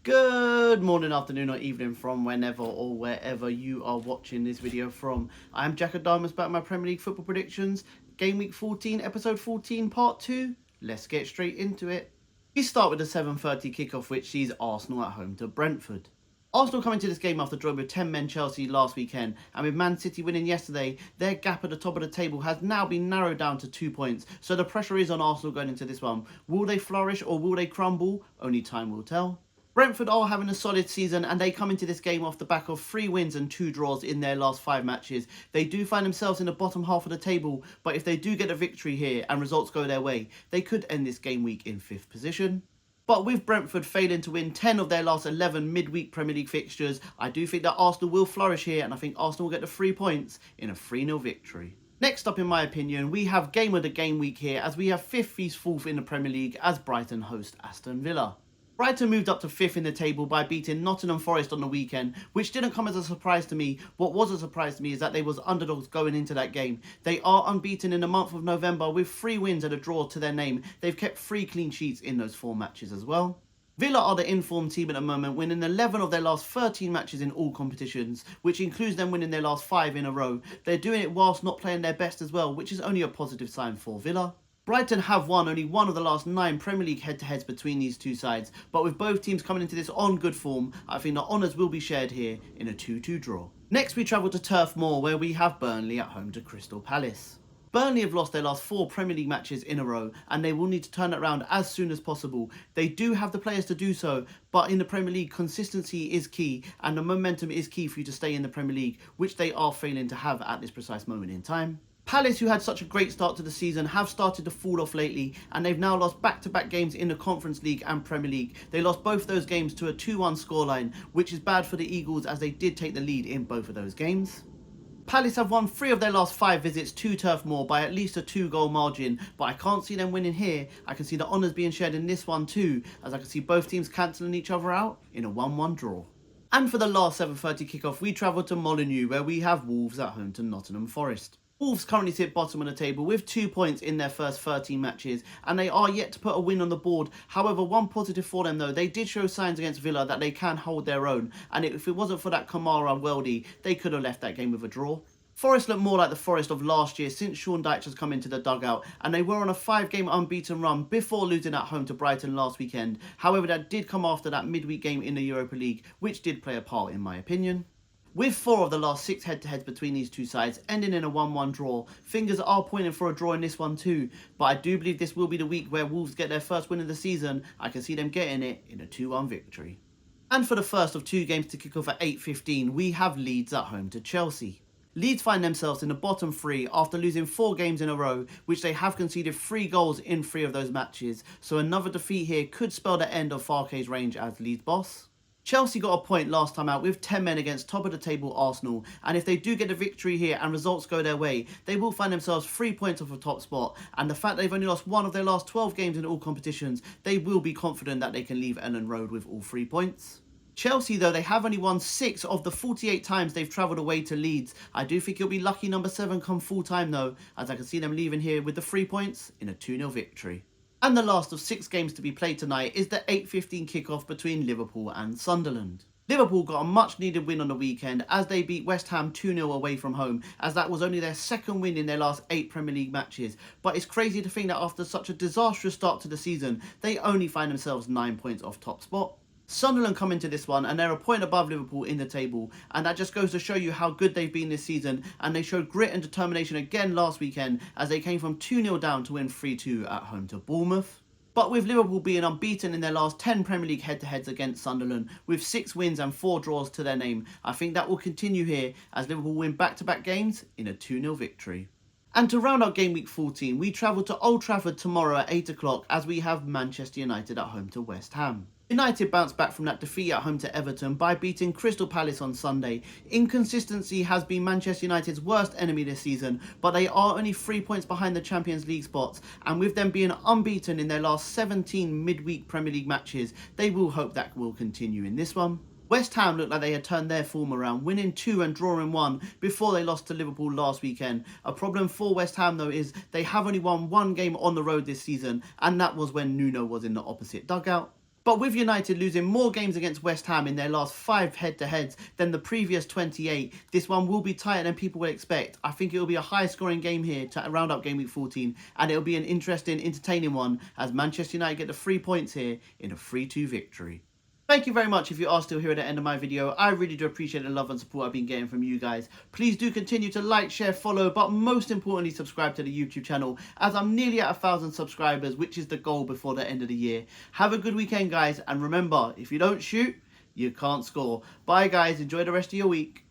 Good morning, afternoon or evening from whenever or wherever you are watching this video from. I am Jack Adamus back with my Premier League football predictions. Game week 14, episode 14, part 2. Let's get straight into it. We start with the 7:30 kickoff, which sees Arsenal at home to Brentford. Arsenal come into this game after drawing with 10 men Chelsea last weekend, and with Man City winning yesterday, their gap at the top of the table has now been narrowed down to 2 points, so the pressure is on Arsenal going into this one. Will they flourish or will they crumble? Only time will tell. Brentford are having a solid season and they come into this game off the back of 3 wins and 2 draws in their last 5 matches. They do find themselves in the bottom half of the table, but if they do get a victory here and results go their way, they could end this game week in 5th position. But with Brentford failing to win 10 of their last 11 midweek Premier League fixtures, I do think that Arsenal will flourish here, and I think Arsenal will get the 3 points in a 3-0 victory. Next up, in my opinion, we have game of the game week here, as we have 5th vs 4th in the Premier League as Brighton host Aston Villa. Brighton moved up to 5th in the table by beating Nottingham Forest on the weekend, which didn't come as a surprise to me. What was a surprise to me is that they was underdogs going into that game. They are unbeaten in the month of November with 3 wins and a draw to their name. They've kept 3 clean sheets in those 4 matches as well. Villa are the informed team at the moment, winning 11 of their last 13 matches in all competitions, which includes them winning their last 5 in a row. They're doing it whilst not playing their best as well, which is only a positive sign for Villa. Brighton have won only 1 of the last 9 Premier League head-to-heads between these two sides, but with both teams coming into this on good form, I think the honours will be shared here in a 2-2 draw. Next we travel to Turf Moor, where we have Burnley at home to Crystal Palace. Burnley have lost their last 4 Premier League matches in a row, and they will need to turn it around as soon as possible. They do have the players to do so, but in the Premier League, consistency is key, and the momentum is key for you to stay in the Premier League, which they are failing to have at this precise moment in time. Palace, who had such a great start to the season, have started to fall off lately, and they've now lost back-to-back games in the Conference League and Premier League. They lost both those games to a 2-1 scoreline, which is bad for the Eagles as they did take the lead in both of those games. Palace have won 3 of their last 5 visits to Turf Moor by at least a 2-goal margin, but I can't see them winning here. I can see the honours being shared in this one too, as I can see both teams cancelling each other out in a 1-1 draw. And for the last 7:30 kickoff, we travel to Molineux, where we have Wolves at home to Nottingham Forest. Wolves currently sit bottom of the table with 2 points in their first 13 matches, and they are yet to put a win on the board. However, one positive for them though, they did show signs against Villa that they can hold their own, and if it wasn't for that Kamara Weldy, they could have left that game with a draw. Forest look more like the Forest of last year since Sean Dyche has come into the dugout, and they were on a 5-game unbeaten run before losing at home to Brighton last weekend. However, that did come after that midweek game in the Europa League, which did play a part in my opinion. With 4 of the last 6 head-to-heads between these two sides ending in a 1-1 draw, fingers are pointing for a draw in this one too, but I do believe this will be the week where Wolves get their first win of the season. I can see them getting it in a 2-1 victory. And for the first of 2 games to kick off at 8:15, we have Leeds at home to Chelsea. Leeds find themselves in the bottom 3 after losing 4 games in a row, which they have conceded 3 goals in 3 of those matches, so another defeat here could spell the end of Farke's reign as Leeds boss. Chelsea got a point last time out with 10 men against top of the table Arsenal, and if they do get a victory here and results go their way, they will find themselves 3 points off a top spot, and the fact they've only lost 1 of their last 12 games in all competitions, they will be confident that they can leave Ellen Road with all 3 points. Chelsea though, they have only won 6 of the 48 times they've travelled away to Leeds. I do think it'll be lucky number 7 come full time though, as I can see them leaving here with the 3 points in a 2-0 victory. And the last of 6 games to be played tonight is the 8:15 kickoff between Liverpool and Sunderland. Liverpool got a much needed win on the weekend as they beat West Ham 2-0 away from home, as that was only their 2nd win in their last 8 Premier League matches. But it's crazy to think that after such a disastrous start to the season, they only find themselves 9 points off top spot. Sunderland come into this one and they're a point above Liverpool in the table, and that just goes to show you how good they've been this season, and they showed grit and determination again last weekend as they came from 2-0 down to win 3-2 at home to Bournemouth. But with Liverpool being unbeaten in their last 10 Premier League head-to-heads against Sunderland, with 6 wins and 4 draws to their name, I think that will continue here as Liverpool win back-to-back games in a 2-0 victory. And to round out game week 14, we travel to Old Trafford tomorrow at 8 o'clock as we have Manchester United at home to West Ham. United bounced back from that defeat at home to Everton by beating Crystal Palace on Sunday. Inconsistency has been Manchester United's worst enemy this season, but they are only 3 points behind the Champions League spots, and with them being unbeaten in their last 17 midweek Premier League matches, they will hope that will continue in this one. West Ham looked like they had turned their form around, winning 2 and drawing 1 before they lost to Liverpool last weekend. A problem for West Ham though is they have only won 1 game on the road this season, and that was when Nuno was in the opposite dugout. But with United losing more games against West Ham in their last 5 head-to-heads than the previous 28, this one will be tighter than people will expect. I think it will be a high-scoring game here to round up game week 14, and it will be an interesting, entertaining one as Manchester United get the 3 points here in a 3-2 victory. Thank you very much if you are still here at the end of my video. I really do appreciate the love and support I've been getting from you guys. Please do continue to like, share, follow, but most importantly subscribe to the YouTube channel as I'm nearly at 1,000 subscribers, which is the goal before the end of the year. Have a good weekend guys, and remember, if you don't shoot, you can't score. Bye guys, enjoy the rest of your week.